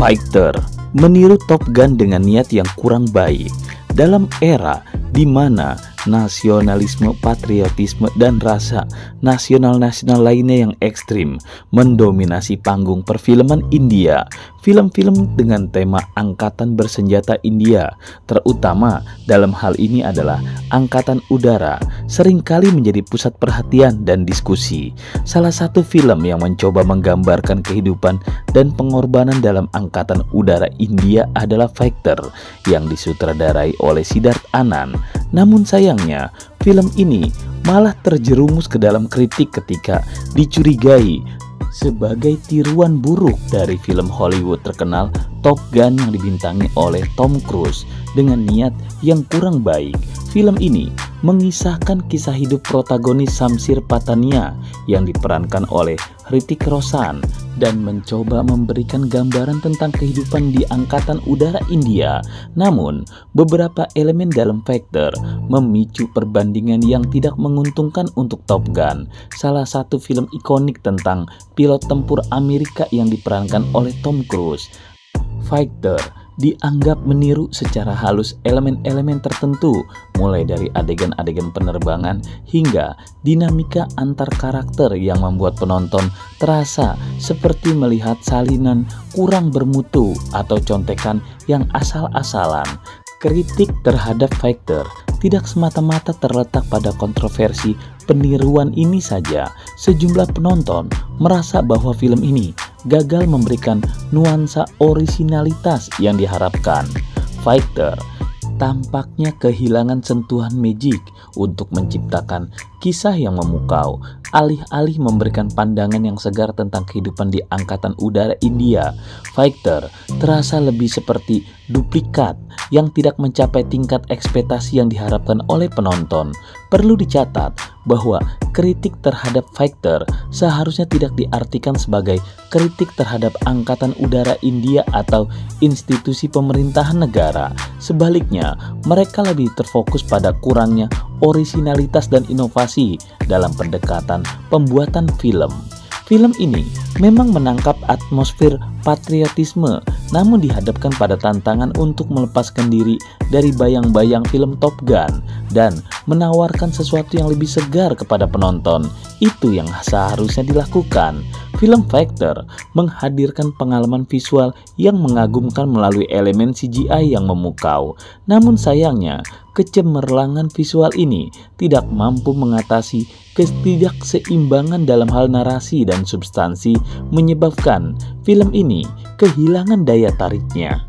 Fighter meniru Top Gun dengan niat yang kurang baik. Dalam era di mana nasionalisme, patriotisme, dan rasa nasional-nasional lainnya yang ekstrim mendominasi panggung perfilman India, film-film dengan tema angkatan bersenjata India, terutama dalam hal ini adalah Angkatan Udara, seringkali menjadi pusat perhatian dan diskusi. Salah satu film yang mencoba menggambarkan kehidupan dan pengorbanan dalam Angkatan Udara India adalah Fighter yang disutradarai oleh Siddharth Anand. Namun sayangnya, film ini malah terjerumus ke dalam kritik ketika dicurigai sebagai tiruan buruk dari film Hollywood terkenal Top Gun yang dibintangi oleh Tom Cruise dengan niat yang kurang baik. Film ini mengisahkan kisah hidup protagonis Shamsir Patania yang diperankan oleh Hrithik Roshan dan mencoba memberikan gambaran tentang kehidupan di Angkatan Udara India. Namun, beberapa elemen dalam Fighter memicu perbandingan yang tidak menguntungkan untuk Top Gun, salah satu film ikonik tentang pilot tempur Amerika yang diperankan oleh Tom Cruise. Fighter dianggap meniru secara halus elemen-elemen tertentu, mulai dari adegan-adegan penerbangan hingga dinamika antar karakter yang membuat penonton terasa seperti melihat salinan kurang bermutu atau contekan yang asal-asalan. Kritik terhadap Fighter tidak semata-mata terletak pada kontroversi peniruan ini saja. Sejumlah penonton merasa bahwa film ini gagal memberikan nuansa orisinalitas yang diharapkan. Fighter tampaknya kehilangan sentuhan magic untuk menciptakan kisah yang memukau. Alih-alih memberikan pandangan yang segar tentang kehidupan di Angkatan Udara India, Fighter terasa lebih seperti duplikat yang tidak mencapai tingkat ekspektasi yang diharapkan oleh penonton. Perlu dicatat bahwa kritik terhadap Fighter seharusnya tidak diartikan sebagai kritik terhadap Angkatan Udara India atau institusi pemerintahan negara. Sebaliknya, mereka lebih terfokus pada kurangnya orisinalitas dan inovasi dalam pendekatan pembuatan film. Film ini memang menangkap atmosfer patriotisme, namun dihadapkan pada tantangan untuk melepaskan diri dari bayang-bayang film Top Gun dan menawarkan sesuatu yang lebih segar kepada penonton. Itu yang seharusnya dilakukan. Film Fighter menghadirkan pengalaman visual yang mengagumkan melalui elemen CGI yang memukau. Namun sayangnya, kecemerlangan visual ini tidak mampu mengatasi ketidakseimbangan dalam hal narasi dan substansi, menyebabkan film ini kehilangan daya tariknya.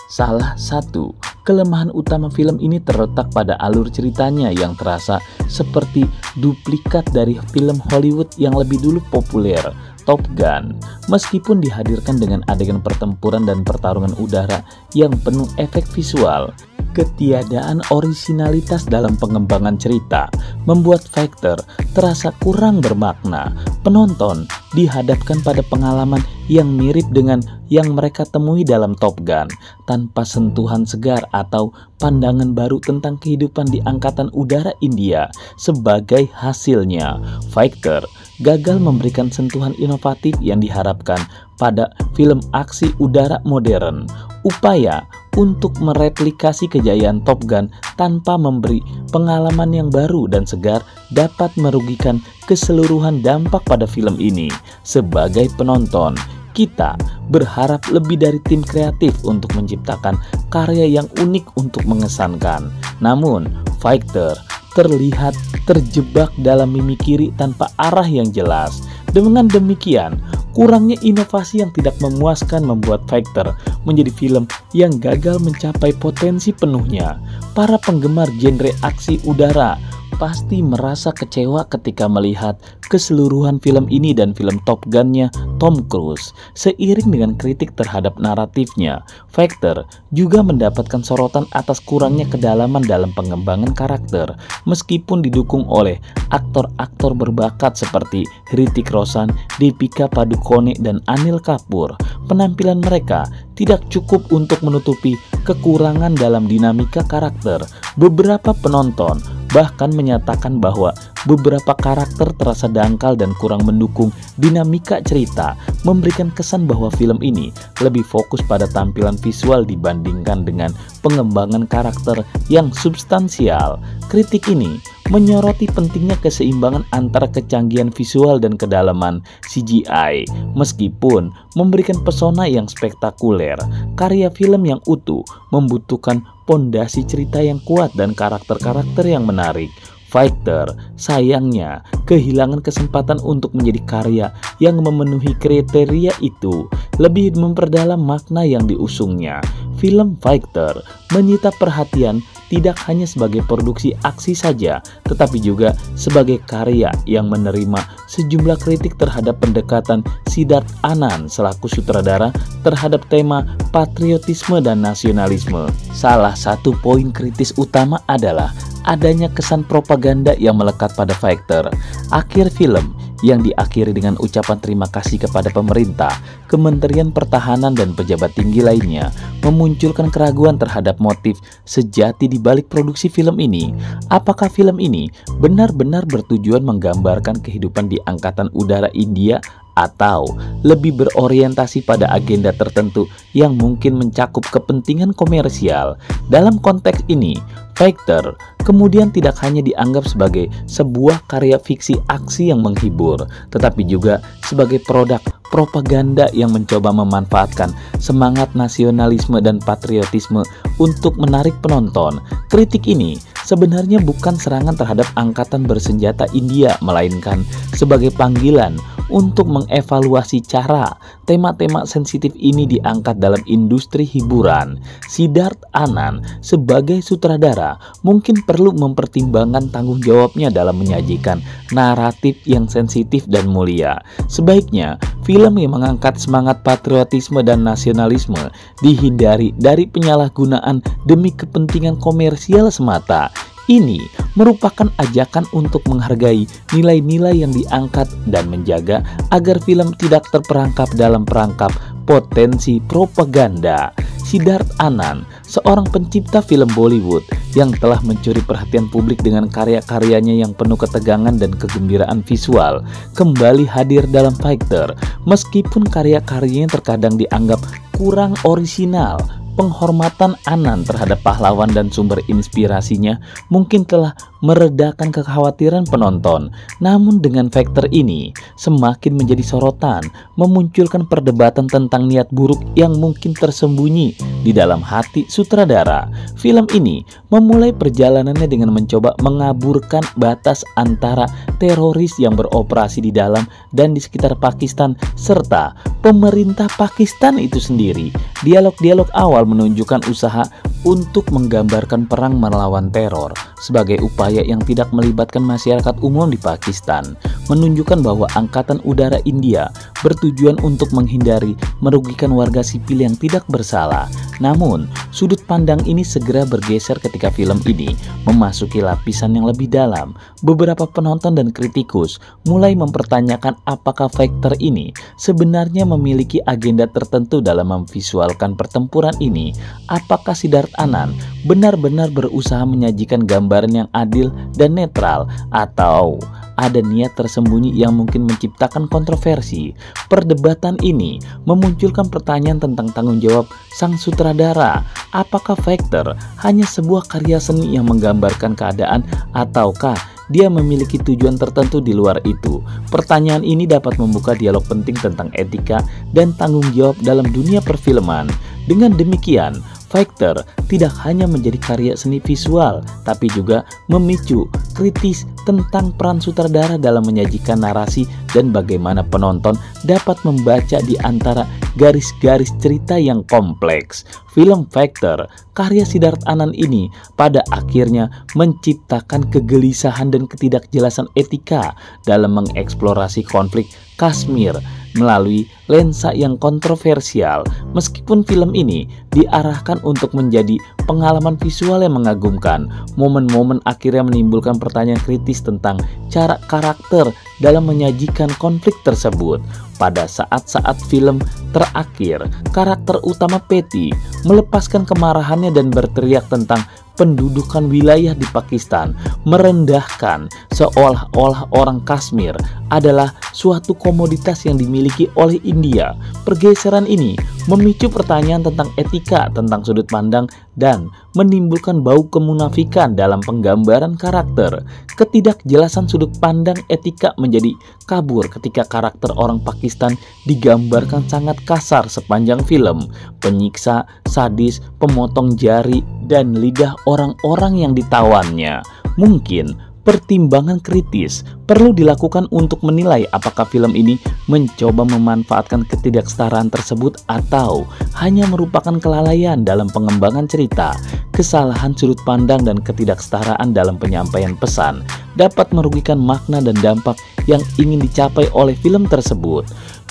Salah satu kelemahan utama film ini terletak pada alur ceritanya yang terasa seperti duplikat dari film Hollywood yang lebih dulu populer, Top Gun. Meskipun dihadirkan dengan adegan pertempuran dan pertarungan udara yang penuh efek visual, ketiadaan orisinalitas dalam pengembangan cerita membuat Fighter terasa kurang bermakna. Penonton dihadapkan pada pengalaman yang mirip dengan yang mereka temui dalam Top Gun, tanpa sentuhan segar atau pandangan baru tentang kehidupan di Angkatan Udara India. Sebagai hasilnya, Fighter gagal memberikan sentuhan inovatif yang diharapkan pada film aksi udara modern. Upaya untuk mereplikasi kejayaan Top Gun tanpa memberi pengalaman yang baru dan segar dapat merugikan keseluruhan dampak pada film ini. Sebagai penonton, kita berharap lebih dari tim kreatif untuk menciptakan karya yang unik untuk mengesankan. Namun, Fighter terlihat terjebak dalam mimikiri tanpa arah yang jelas. Dengan demikian, kurangnya inovasi yang tidak memuaskan membuat Fighter menjadi film yang gagal mencapai potensi penuhnya. Para penggemar genre aksi udara pasti merasa kecewa ketika melihat keseluruhan film ini dan film Top Gun-nya Tom Cruise. Seiring dengan kritik terhadap naratifnya, Fighter juga mendapatkan sorotan atas kurangnya kedalaman dalam pengembangan karakter. Meskipun didukung oleh aktor-aktor berbakat seperti Hrithik Roshan, Deepika Padukone, dan Anil Kapoor, penampilan mereka tidak cukup untuk menutupi kekurangan dalam dinamika karakter. Beberapa penonton bahkan menyatakan bahwa beberapa karakter terasa dangkal dan kurang mendukung dinamika cerita, memberikan kesan bahwa film ini lebih fokus pada tampilan visual dibandingkan dengan pengembangan karakter yang substansial. Kritik ini menyoroti pentingnya keseimbangan antara kecanggihan visual dan kedalaman CGI. Meskipun memberikan pesona yang spektakuler, karya film yang utuh membutuhkan pondasi cerita yang kuat dan karakter-karakter yang menarik. Fighter sayangnya kehilangan kesempatan untuk menjadi karya yang memenuhi kriteria itu, lebih memperdalam makna yang diusungnya. Film Fighter menyita perhatian tidak hanya sebagai produksi aksi saja, tetapi juga sebagai karya yang menerima sejumlah kritik terhadap pendekatan Siddharth Anand selaku sutradara terhadap tema patriotisme dan nasionalisme. Salah satu poin kritis utama adalah adanya kesan propaganda yang melekat pada Fighter. Akhir film yang diakhiri dengan ucapan terima kasih kepada pemerintah, Kementerian Pertahanan dan pejabat tinggi lainnya memunculkan keraguan terhadap motif sejati di balik produksi film ini. Apakah film ini benar-benar bertujuan menggambarkan kehidupan di Angkatan Udara India atau lebih berorientasi pada agenda tertentu yang mungkin mencakup kepentingan komersial? Dalam konteks ini, Fighter kemudian tidak hanya dianggap sebagai sebuah karya fiksi aksi yang menghibur, tetapi juga sebagai produk propaganda yang mencoba memanfaatkan semangat nasionalisme dan patriotisme untuk menarik penonton. Kritik ini sebenarnya bukan serangan terhadap angkatan bersenjata India, melainkan sebagai panggilan untuk mengevaluasi cara tema-tema sensitif ini diangkat dalam industri hiburan. Siddharth Anand sebagai sutradara mungkin perlu mempertimbangkan tanggung jawabnya dalam menyajikan naratif yang sensitif dan mulia. Sebaiknya film yang mengangkat semangat patriotisme dan nasionalisme dihindari dari penyalahgunaan demi kepentingan komersial semata. Ini merupakan ajakan untuk menghargai nilai-nilai yang diangkat dan menjaga agar film tidak terperangkap dalam perangkap potensi propaganda. Siddharth Anand, seorang pencipta film Bollywood yang telah mencuri perhatian publik dengan karya-karyanya yang penuh ketegangan dan kegembiraan visual, kembali hadir dalam Fighter. Meskipun karya-karyanya terkadang dianggap kurang orisinal, penghormatan Anand terhadap pahlawan dan sumber inspirasinya mungkin telah meredakan kekhawatiran penonton. Namun dengan Fighter ini semakin menjadi sorotan, memunculkan perdebatan tentang niat buruk yang mungkin tersembunyi di dalam hati sutradara. Film ini memulai perjalanannya dengan mencoba mengaburkan batas antara teroris yang beroperasi di dalam dan di sekitar Pakistan serta pemerintah Pakistan itu sendiri. Dialog-dialog awal menunjukkan usaha untuk menggambarkan perang melawan teror sebagai upaya yang tidak melibatkan masyarakat umum di Pakistan, menunjukkan bahwa Angkatan Udara India bertujuan untuk menghindari merugikan warga sipil yang tidak bersalah. Namun, sudut pandang ini segera bergeser ketika film ini memasuki lapisan yang lebih dalam. Beberapa penonton dan kritikus mulai mempertanyakan apakah Fighter ini sebenarnya memiliki agenda tertentu dalam memvisualkan pertempuran ini. Apakah Siddharth Anand benar-benar berusaha menyajikan gambaran yang adil dan netral, atau ada niat tersembunyi yang mungkin menciptakan kontroversi? Perdebatan ini memunculkan pertanyaan tentang tanggung jawab sang sutradara. Apakah Fighter hanya sebuah karya seni yang menggambarkan keadaan, ataukah dia memiliki tujuan tertentu di luar itu? Pertanyaan ini dapat membuka dialog penting tentang etika dan tanggung jawab dalam dunia perfilman. Dengan demikian, Fighter tidak hanya menjadi karya seni visual, tapi juga memicu kritis tentang peran sutradara dalam menyajikan narasi dan bagaimana penonton dapat membaca di antara garis-garis cerita yang kompleks. Film Fighter, karya Siddharth Anand ini pada akhirnya menciptakan kegelisahan dan ketidakjelasan etika dalam mengeksplorasi konflik Kashmir melalui lensa yang kontroversial. Meskipun film ini diarahkan untuk menjadi pengalaman visual yang mengagumkan, momen-momen akhirnya menimbulkan pertanyaan kritis tentang cara karakter dalam menyajikan konflik tersebut. Pada saat-saat film terakhir, karakter utama Patty melepaskan kemarahannya dan berteriak tentang pendudukan wilayah di Pakistan, merendahkan seolah-olah orang Kashmir adalah suatu komoditas yang dimiliki oleh India. Pergeseran ini memicu pertanyaan tentang etika, tentang sudut pandang, dan menimbulkan bau kemunafikan dalam penggambaran karakter. Ketidakjelasan sudut pandang etika menjadi kabur ketika karakter orang Pakistan digambarkan sangat kasar sepanjang film. Penyiksa, sadis, pemotong jari, dan lidah orang-orang yang ditawannya. Mungkin pertimbangan kritis perlu dilakukan untuk menilai apakah film ini mencoba memanfaatkan ketidaksetaraan tersebut atau hanya merupakan kelalaian dalam pengembangan cerita. Kesalahan sudut pandang dan ketidaksetaraan dalam penyampaian pesan dapat merugikan makna dan dampak yang ingin dicapai oleh film tersebut.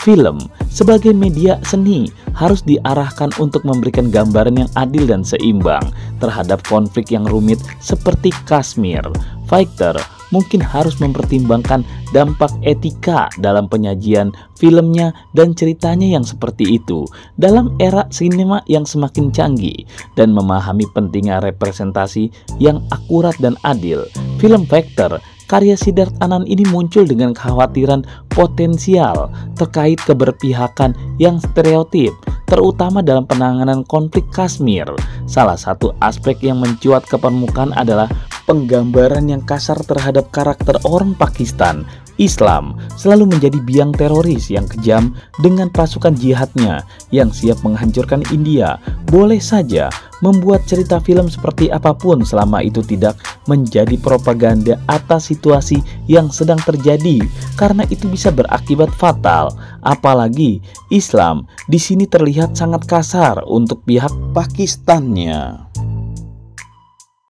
Film sebagai media seni harus diarahkan untuk memberikan gambaran yang adil dan seimbang terhadap konflik yang rumit seperti Kashmir. Fighter mungkin harus mempertimbangkan dampak etika dalam penyajian filmnya dan ceritanya yang seperti itu dalam era sinema yang semakin canggih, dan memahami pentingnya representasi yang akurat dan adil. Film Fighter karya Siddharth Anand ini muncul dengan kekhawatiran potensial terkait keberpihakan yang stereotip, terutama dalam penanganan konflik Kashmir. Salah satu aspek yang mencuat ke permukaan adalah penggambaran yang kasar terhadap karakter orang Pakistan. Islam selalu menjadi biang teroris yang kejam dengan pasukan jihadnya yang siap menghancurkan India. Boleh saja membuat cerita film seperti apapun selama itu tidak menjadi propaganda atas situasi yang sedang terjadi, karena itu bisa berakibat fatal. Apalagi Islam di sini terlihat sangat kasar untuk pihak Pakistannya.